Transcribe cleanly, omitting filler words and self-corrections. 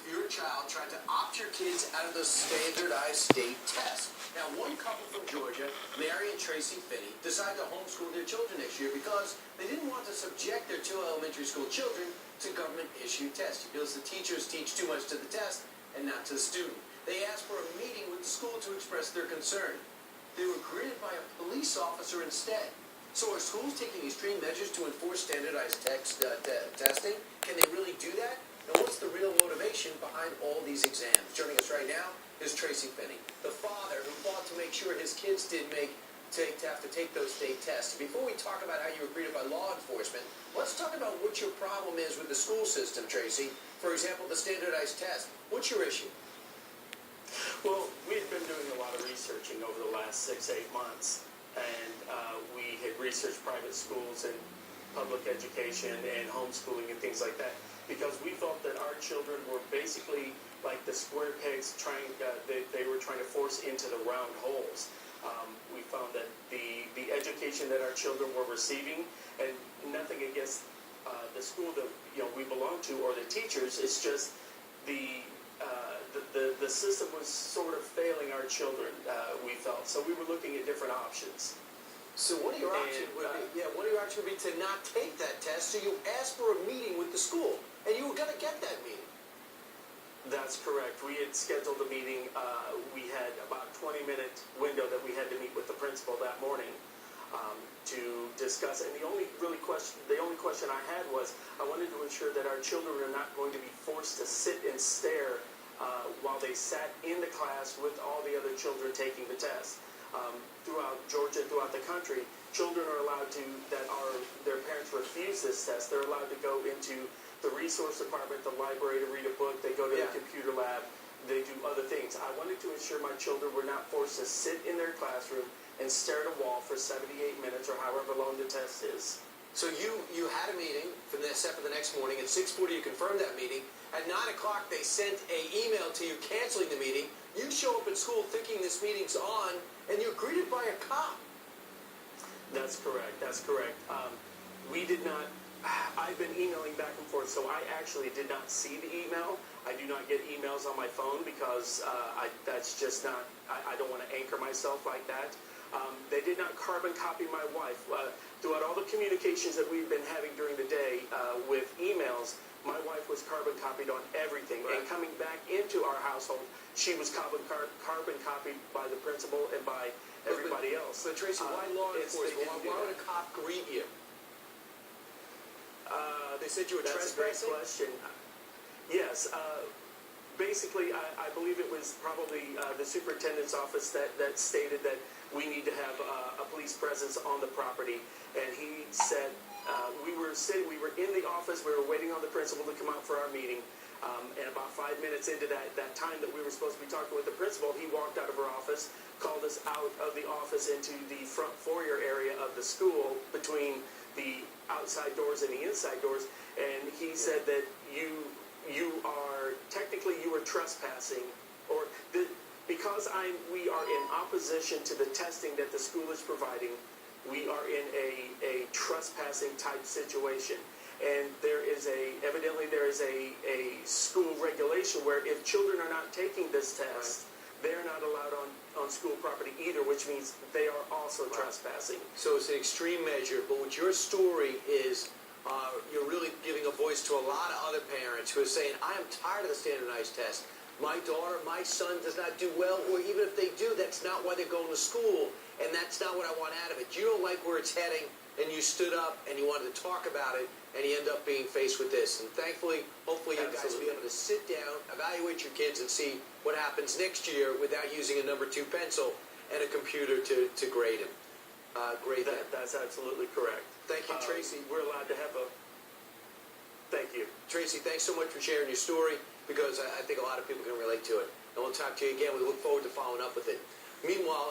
your child tried to opt your kids out of the standardized state test. Now, one couple from Georgia, Mary and Tracy Finney, decided to homeschool their children next year because they didn't want to subject their two elementary school children to government-issued tests because the teachers teach too much to the test and not to the student. They asked for a meeting with the school to express their concern. They were greeted by a police officer instead. So are schools taking extreme measures to enforce standardized testing? Can they really do that? And what's the real motivation behind all these exams? Joining us right now is Tracy Finney, the father who fought to make sure his kids didn't have to take those state tests. Before we talk about how you were greeted by law enforcement, let's talk about what your problem is with the school system, Tracy. For example, the standardized test. What's your issue? Well, we've been doing a lot of researching over the last 6-8 months, and we had researched private schools and public education and homeschooling and things like that because we felt that our children were basically like the square pegs they were trying to force into the round holes. We found that the education that our children were receiving, and nothing against the school that we belong to or the teachers, it's just the system was sort of failing our children, we felt. So we were looking at different options. So one of your options would be to not take that test, so you asked for a meeting with the school, and you were going to get that meeting. That's correct. We had scheduled a meeting. We had about a 20-minute window that we had to meet with the principal that morning to discuss. And the only question I had was I wanted to ensure that our children are not going to be forced to sit and stare while they sat in the class with all the other children taking the test. Throughout Georgia, throughout the country, children are allowed to, their parents refuse this test, they're allowed to go into the resource department, the library to read a book, they go to the computer lab, they do other things. I wanted to ensure my children were not forced to sit in their classroom and stare at a wall for 78 minutes or however long the test is. So you had a meeting set for the next morning. At 6:40 you confirmed that meeting. At 9 o'clock they sent an email to you canceling the meeting. You show up at school thinking this meeting's on, and you're greeted by a cop. That's correct. That's correct. We did not. I've been emailing back and forth, so I actually did not see the email. I do not get emails on my phone because that's just not. I don't want to anchor myself like that. They did not carbon copy my wife. Throughout all the communications that we've been having during the day with emails, my wife was carbon copied on everything. Right. And coming back into our household, she was carbon copied by the principal and by everybody else. But Tracy, why law enforcement? Why would a cop greet you? They said you were trespassing? That's a great question. Yes. Basically, I believe it was probably the superintendent's office that stated that we need to have a police presence on the property. And he said we were in the office, we were waiting on the principal to come out for our meeting. And about 5 minutes into that time that we were supposed to be talking with the principal, he walked out of her office, called us out of the office into the front foyer area of the school between the outside doors and the inside doors. And he said that you are trespassing, or because we are in opposition to the testing that the school is providing, we are in a trespassing type situation. And evidently there is a school regulation where if children are not taking this test, they're not allowed on school property either, which means they are also trespassing. So it's an extreme measure, but what your story is, you're really giving a voice to a lot of other parents who are saying, I am tired of the standardized test. My daughter, my son does not do well, or even if they do, that's not why they're going to school, and that's not what I want out of it. You don't like where it's heading, and you stood up and you wanted to talk about it, and you end up being faced with this. And thankfully, hopefully you guys will be able to sit down, evaluate your kids, and see what happens next year without using a number 2 pencil and a computer to grade them. That's absolutely correct. Thank you, Tracy. We're allowed to have a... Thank you. Tracy, thanks so much for sharing your story, because I think a lot of people can relate to it. And we'll talk to you again. We look forward to following up with it. Meanwhile,